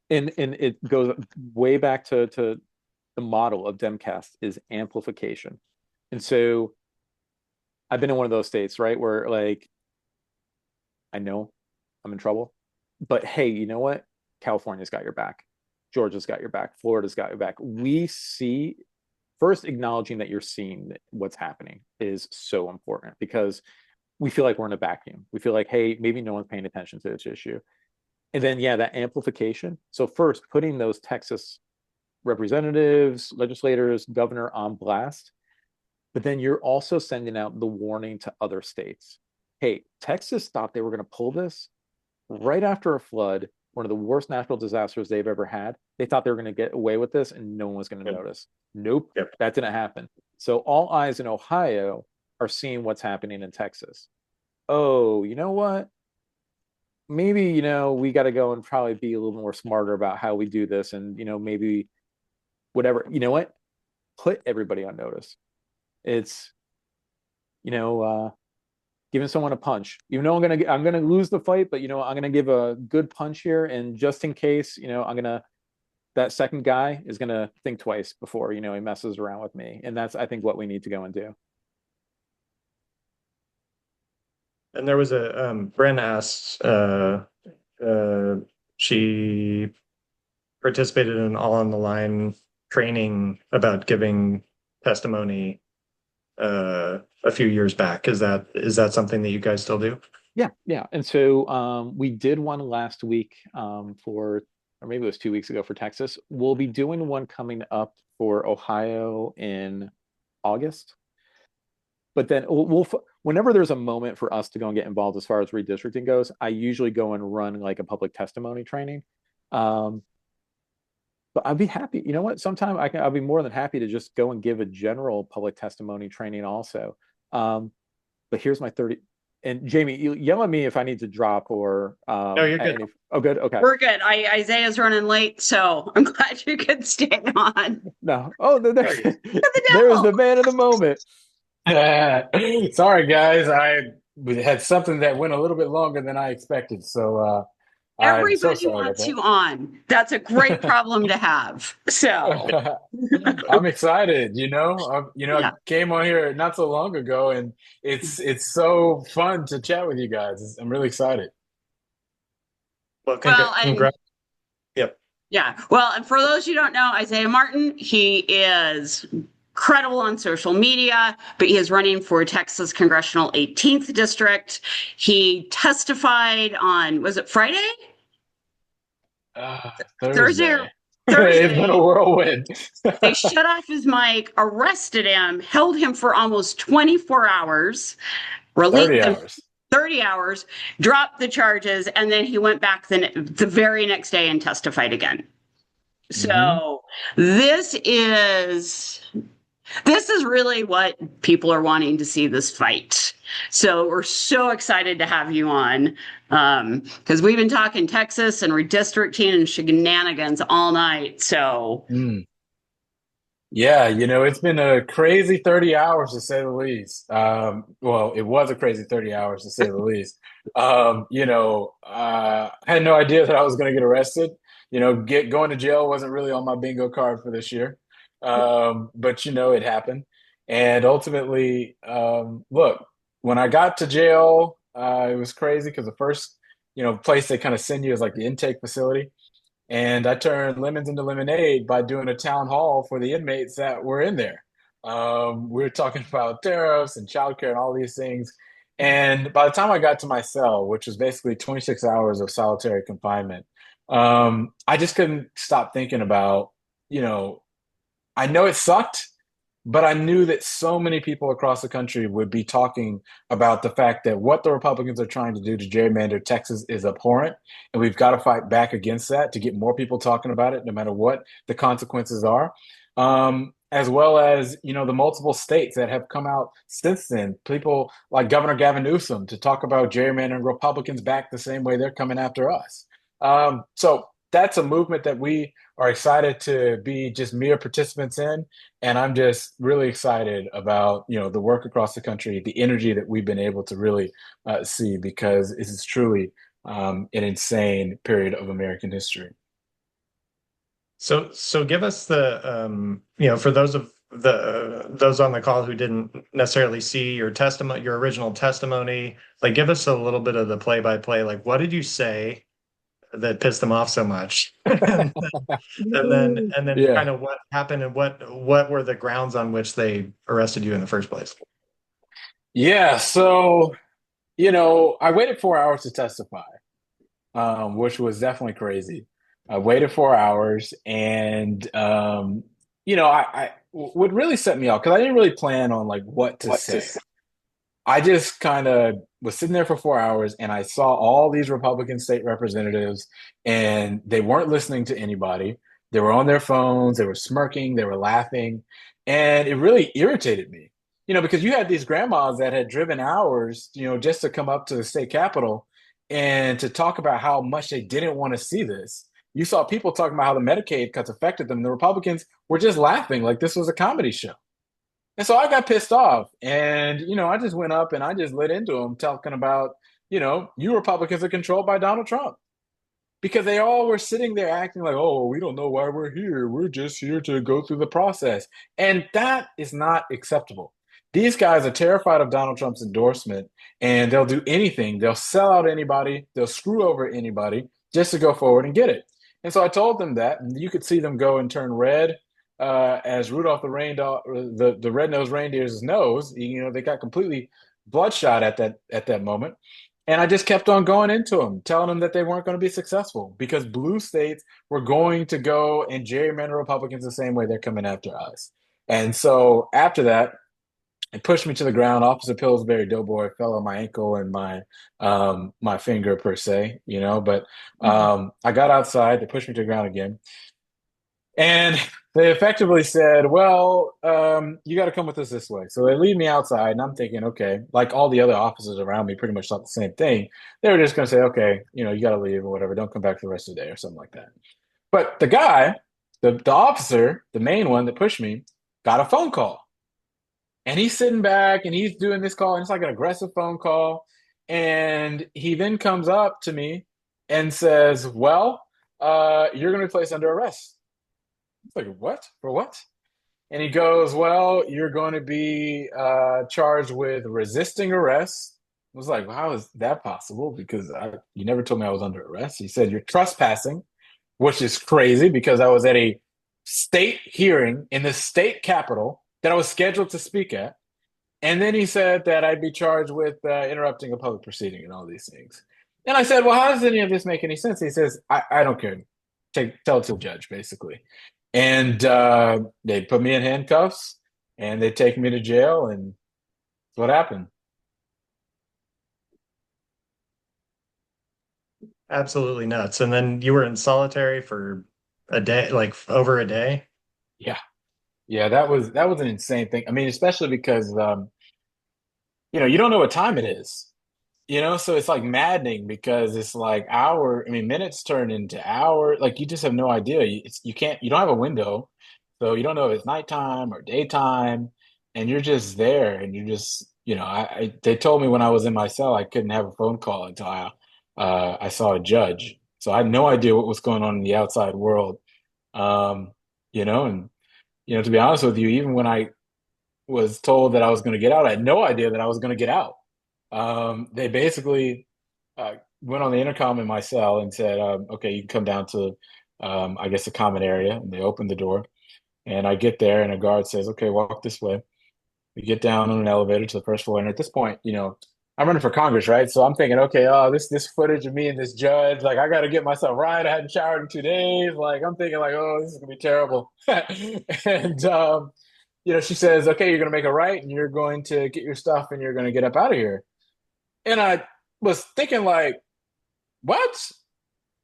And it goes way back to the model of Demcast is amplification. And so I've been in one of those states, right, where like I know I'm in trouble, but hey, you know what? California's got your back. Georgia's got your back. Florida's got your back. We see first acknowledging that you're seeing what's happening is so important because we feel like we're in a vacuum. We feel like, hey, maybe no one's paying attention to this issue. And then, yeah, that amplification. So first, putting those Texas representatives, legislators, governor on blast, but then you're also sending out the warning to other states. Hey, Texas thought they were going to pull this right after a flood, one of the worst natural disasters they've ever had. They thought they were going to get away with this and no one was going to notice. Nope, that didn't happen. So all eyes in Ohio are seeing what's happening in Texas. Oh, you know what? Maybe, you know, we got to go and probably be a little more smarter about how we do this. And, you know, maybe whatever, you know what? Put everybody on notice. It's, you know, giving someone a punch. You know, I'm gonna lose the fight, but you know, I'm gonna give a good punch here, and just in case, you know, that second guy is gonna think twice before, you know, he messes around with me, and that's I think what we need to go and do. And there was a Bren asked, she participated in All on the Line training about giving testimony a few years back. Is that something that you guys still do? Yeah. And so we did one last week or maybe it was 2 weeks ago for Texas. We'll be doing one coming up for Ohio in August. But then whenever there's a moment for us to go and get involved as far as redistricting goes, I usually go and run like a public testimony training. But I'd be happy. You know what? Sometime I'll be more than happy to just go and give a general public testimony training also. But here's my 30. And Jamie, you yell at me if I need to drop or. No, you're good. Oh, good. Okay. We're good. Isaiah's running late, so I'm glad you could stay on. No. Oh, there's the man of the moment. Sorry, guys. We had something that went a little bit longer than I expected. So everybody wants you on. That's a great problem to have. So I'm excited. I came on here not so long ago, and it's so fun to chat with you guys. I'm really excited. Well, congrats. Yep. Yeah. Well, and for those who don't know, Isaiah Martin, he is credible on social media, but he is running for Texas Congressional 18th District. He testified on, was it Friday? Thursday. It's been a whirlwind. They shut off his mic, arrested him, held him for almost 24 hours, released 30 him hours. 30 hours, dropped the charges, and then he went back the very next day and testified again. So this is really what people are wanting to see, this fight. So we're so excited to have you on because we've been talking Texas and redistricting and shenanigans all night. So Yeah, it's been a crazy 30 hours to say the least. Well, it was a crazy 30 hours to say the least. I had no idea that I was going to get arrested. Going to jail wasn't really on my bingo card for this year. But it happened. And ultimately, look, when I got to jail, it was crazy because the first, place they kind of send you is like the intake facility. And I turned lemons into lemonade by doing a town hall for the inmates that were in there. We were talking about tariffs and childcare and all these things. And by the time I got to my cell, which was basically 26 hours of solitary confinement, I just couldn't stop thinking about, you know, I know it sucked, but I knew that so many people across the country would be talking about the fact that what the Republicans are trying to do to gerrymander Texas is abhorrent. And we've got to fight back against that to get more people talking about it, no matter what the consequences are. As well as, the multiple states that have come out since then, people like Governor Gavin Newsom to talk about gerrymandering Republicans back the same way they're coming after us. So that's a movement that we are excited to be just mere participants in. And I'm just really excited about, the work across the country, the energy that we've been able to really see, because this is truly an insane period of American history. So give us for those on the call who didn't necessarily see your testimony, your original testimony, like give us a little bit of the play by play. Like, what did you say that pissed them off so much? And then Yeah. kind of what happened and what were the grounds on which they arrested you in the first place? Yeah. So, I waited 4 hours to testify, which was definitely crazy. I waited 4 hours, and what really set me off, because I didn't really plan on like what to say. I just kind of was sitting there for 4 hours, and I saw all these Republican state representatives, and they weren't listening to anybody. They were on their phones, they were smirking, they were laughing, and it really irritated me. Because you had these grandmas that had driven hours, just to come up to the state capitol and to talk about how much they didn't want to see this. You saw people talking about how the Medicaid cuts affected them. The Republicans were just laughing like this was a comedy show. And so I got pissed off, and I just went up and I just lit into them, talking about, you Republicans are controlled by Donald Trump, because they all were sitting there acting like, oh, we don't know why we're here. We're just here to go through the process, and that is not acceptable. These guys are terrified of Donald Trump's endorsement, and they'll do anything. They'll sell out anybody. They'll screw over anybody just to go forward and get it. And so I told them that, and you could see them go and turn red as Rudolph the red-nosed reindeer's nose. They got completely bloodshot at that moment. And I just kept on going into them, telling them that they weren't going to be successful because blue states were going to go and gerrymander Republicans the same way they're coming after us. And so after that, it pushed me to the ground. Officer Pillsbury Doughboy fell on my ankle and my finger per se, But I got outside. They pushed me to the ground again. And they effectively said, well, you got to come with us this way. So they lead me outside, and I'm thinking, okay, like all the other officers around me pretty much thought the same thing. They were just going to say, okay, you got to leave or whatever. Don't come back for the rest of the day or something like that. But the guy, the officer, the main one that pushed me, got a phone call. And he's sitting back and he's doing this call, and it's like an aggressive phone call. And he then comes up to me and says, well, you're going to be placed under arrest. It's like, what? For what? And he goes, well, you're going to be charged with resisting arrest. I was like, well, how is that possible? Because you never told me I was under arrest. He said, you're trespassing, which is crazy because I was at a state hearing in the state capitol that I was scheduled to speak at. And then he said that I'd be charged with interrupting a public proceeding and all these things. And I said, well, how does any of this make any sense? He says, I don't care. Tell it to the judge, basically. And they put me in handcuffs and they take me to jail. And what happened? Absolutely nuts. And then you were in solitary for a day, like over a day. Yeah. Yeah, that was an insane thing. I mean, especially because you don't know what time it is. So it's like maddening because it's like minutes turn into hour. Like you just have no idea. You don't have a window. So you don't know if it's nighttime or daytime, and you're just there, and you're just, they told me when I was in my cell I couldn't have a phone call until I saw a judge. So I had no idea what was going on in the outside world. Um, and to be honest with you, even when I was told that I was going to get out, I had no idea that I was going to get out. They basically went on the intercom in my cell and said, "Okay, you can come down to, I guess, a common area." And they opened the door, and I get there, and a guard says, "Okay, walk this way." We get down on an elevator to the first floor, and at this point, I'm running for Congress, right? So I'm thinking, okay, oh, this footage of me and this judge, like I got to get myself right. I hadn't showered in 2 days. Like I'm thinking, like, oh, this is gonna be terrible. And she says, okay, you're gonna make a right, and you're going to get your stuff, and you're gonna get up out of here. And I was thinking, like, what?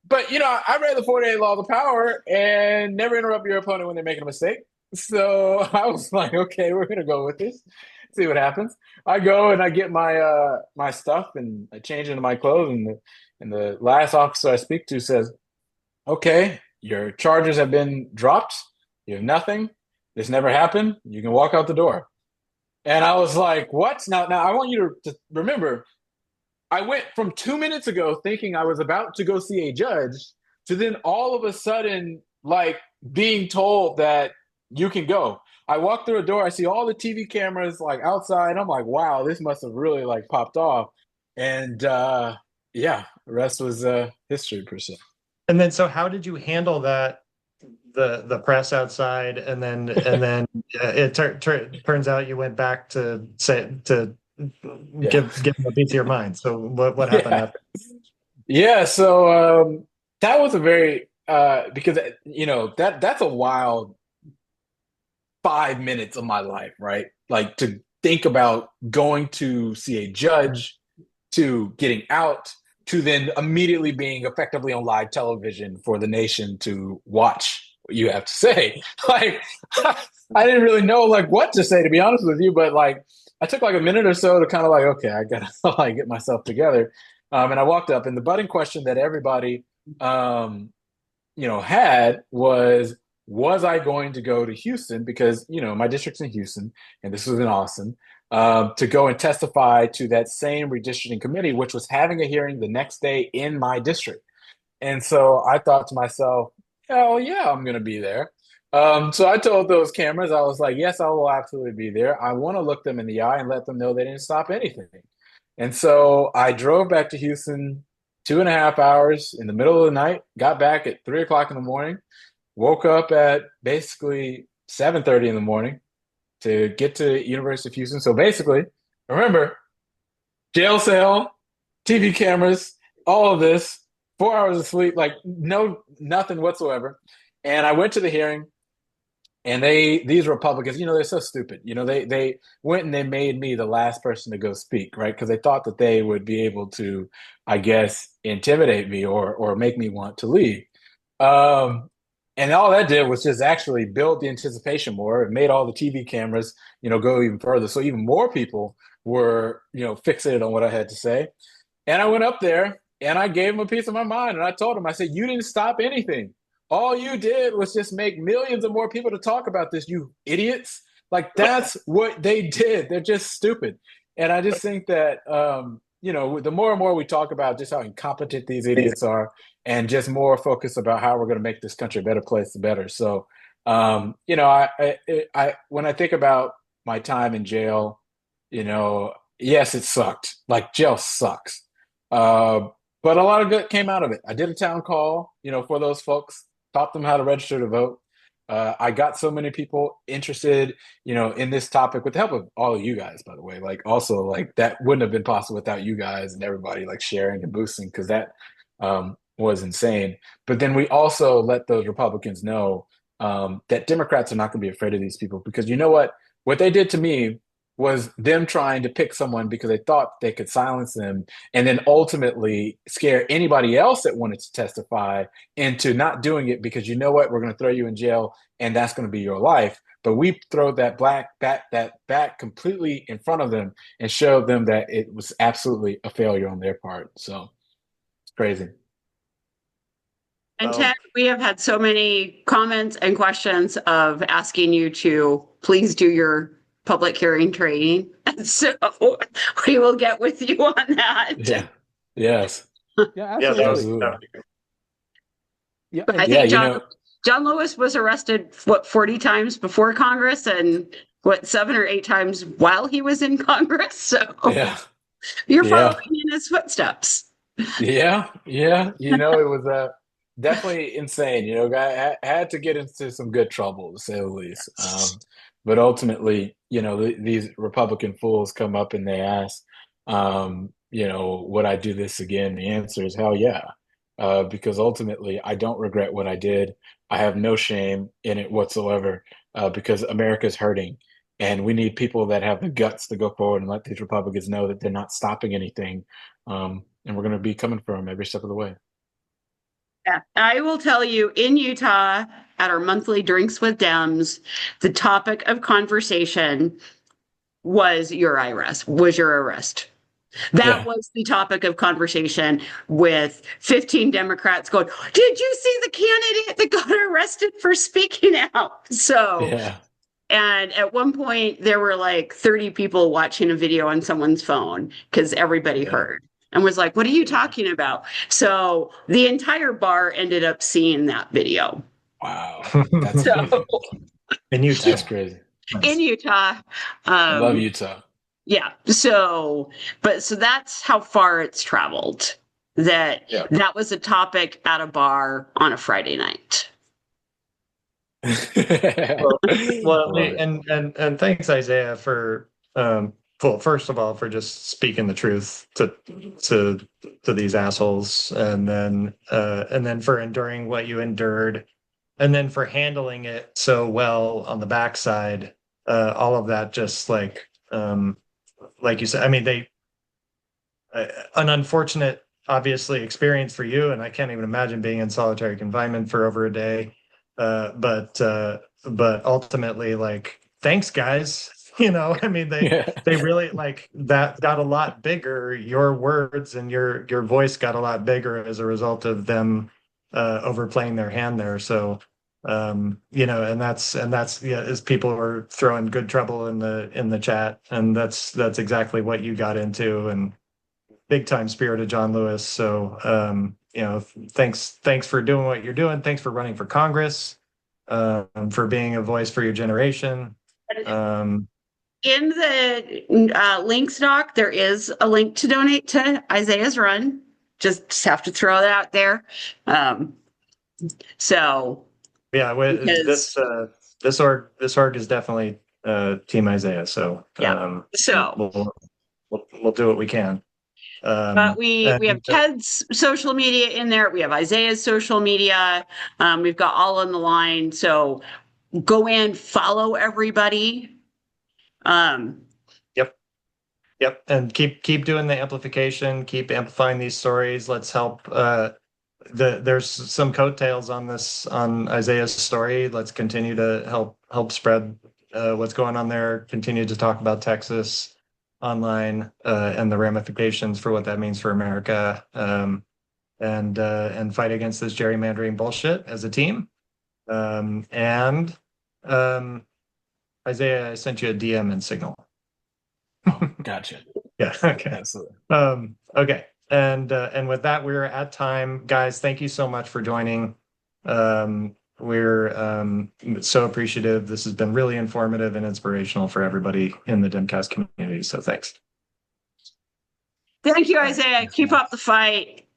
But I read the 48 Laws of Power and never interrupt your opponent when they're making a mistake. So I was like, okay, we're gonna go with this. See what happens. I go and I get my stuff and I change into my clothes, and the last officer I speak to says, okay, your charges have been dropped. You have nothing. This never happened. You can walk out the door. And I was like, what? Now I want you to remember, I went from 2 minutes ago thinking I was about to go see a judge to then all of a sudden, like, being told that you can go. I walk through a door, I see all the TV cameras like outside. I'm like, wow, this must have really like popped off. And yeah, the rest was history per se. And then, so how did you handle that? The press outside, and then it turns out you went back to say to give them a piece of your mind. So what happened Yeah. after? Yeah, so that was a very because that's a wild 5 minutes of my life, right? Like to think about going to see a judge, to getting out, to then immediately being effectively on live television for the nation to watch what you have to say. Like I didn't really know like what to say, to be honest with you, but like I took like a minute or so to kind of like, okay, I gotta like get myself together. And I walked up, and the budding question that everybody had was I going to go to Houston, because my district's in Houston and this was in Austin, to go and testify to that same redistricting committee, which was having a hearing the next day in my district. And so I thought to myself, hell yeah, I'm going to be there. So I told those cameras, I was like, yes, I will absolutely be there. I want to look them in the eye and let them know they didn't stop anything. And so I drove back to Houston 2.5 hours in the middle of the night, got back at 3 o'clock in the morning, woke up at basically 7:30 in the morning to get to University of Houston. So basically, remember, jail cell, TV cameras, all of this, 4 hours of sleep, like nothing whatsoever. And I went to the hearing, and these Republicans, they're so stupid. They went and they made me the last person to go speak, right? Because they thought that they would be able to, I guess, intimidate me or make me want to leave. Um, and all that did was just actually build the anticipation more. It made all the TV cameras, go even further. So even more people were, fixated on what I had to say. And I went up there and I gave him a piece of my mind. And I told him, I said, you didn't stop anything. All you did was just make millions of more people to talk about this, you idiots. Like that's what they did. They're just stupid. And I just think that, the more and more we talk about just how incompetent these idiots are, and just more focus about how we're going to make this country a better place, the better. So, I when I think about my time in jail, yes, it sucked. Like jail sucks. Uh, but a lot of good came out of it. I did a town call, for those folks, taught them how to register to vote. I got so many people interested, in this topic with the help of all of you guys, by the way. Like also like that wouldn't have been possible without you guys and everybody like sharing and boosting, because that was insane. But then we also let those Republicans know that Democrats are not going to be afraid of these people, because you know what? What they did to me was them trying to pick someone because they thought they could silence them, and then ultimately scare anybody else that wanted to testify into not doing it, because you know what? We're going to throw you in jail and that's going to be your life. But we throw that back completely in front of them and showed them that it was absolutely a failure on their part. So it's crazy. And Well, Ted, we have had so many comments and questions of asking you to please do your public hearing training. And so we will get with you on that. Yeah. Yes. Yeah, yeah, that absolutely. Absolutely. would be great. Yeah, But I and Yeah, think you know, John Lewis was arrested, what, 40 times before Congress and what, 7 or 8 times while he was in Congress. So yeah. you're Yeah. following in his footsteps. Yeah, yeah, it was definitely insane. Guy had to get into some good trouble to say the least. But ultimately, these Republican fools come up and they ask, would I do this again? The answer is hell yeah, because ultimately, I don't regret what I did. I have no shame in it whatsoever, because America's hurting. And we need people that have the guts to go forward and let these Republicans know that they're not stopping anything, and we're going to be coming for them every step of the way. Yeah, I will tell you in Utah at our monthly Drinks with Dems, the topic of conversation was your arrest. That Yeah. was the topic of conversation with 15 Democrats going, did you see the candidate that got arrested for speaking out? So, Yeah. and at one point there were like 30 people watching a video on someone's phone because everybody heard and was like, what are you talking about? So the entire bar ended up seeing that video. Wow. That's So crazy. And you too. That's crazy. in Utah, I love Utah. yeah. So, so that's how far it's traveled. That Yeah. that was a topic at a bar on a Friday night. Well, Love it. and thanks, Isaiah, for well, first of all, for just speaking the truth to these assholes, and then for enduring what you endured, and then for handling it so well on the backside. All of that, just like you said, I mean, an unfortunate, obviously, experience for you, and I can't even imagine being in solitary confinement for over a day. But ultimately, like, thanks, guys. I mean, Yeah. they really like that got a lot bigger. Your words and your voice got a lot bigger as a result of them overplaying their hand there. So and that's yeah, as people were throwing good trouble in the chat, and that's exactly what you got into, and big time spirit of John Lewis. So thanks for doing what you're doing. Thanks for running for Congress, for being a voice for your generation. Um, In the links doc, there is a link to donate to Isaiah's run. Just have to throw that out there. So yeah, because this org is definitely Team Isaiah. So yeah, so we'll do what we can. but we have And Ted's social media in there. We have Isaiah's social media. We've got all on the line. So go in, follow everybody. Yep, and keep doing the amplification, keep amplifying these stories. Let's help. There's some coattails on Isaiah's story. Let's continue to help spread what's going on there. Continue to talk about Texas online, and the ramifications for what that means for America. And fight against this gerrymandering bullshit as a team. And Isaiah, I sent you a DM in Signal. Gotcha. Yeah. Okay. Absolutely. Okay. And with that, we're at time, guys. Thank you so much for joining. We're so appreciative. This has been really informative and inspirational for everybody in the Dimcast community. So thanks. Thank you, Isaiah. Keep up the fight.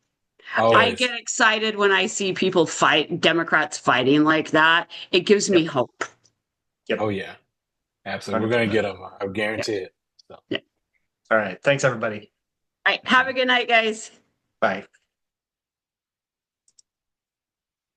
I Always. get excited when I see people fight, Democrats fighting like that. It gives me hope. Oh yeah. Absolutely. We're gonna get them. I guarantee it. So. All right. Thanks, everybody. All right. Have a good night, guys. Bye.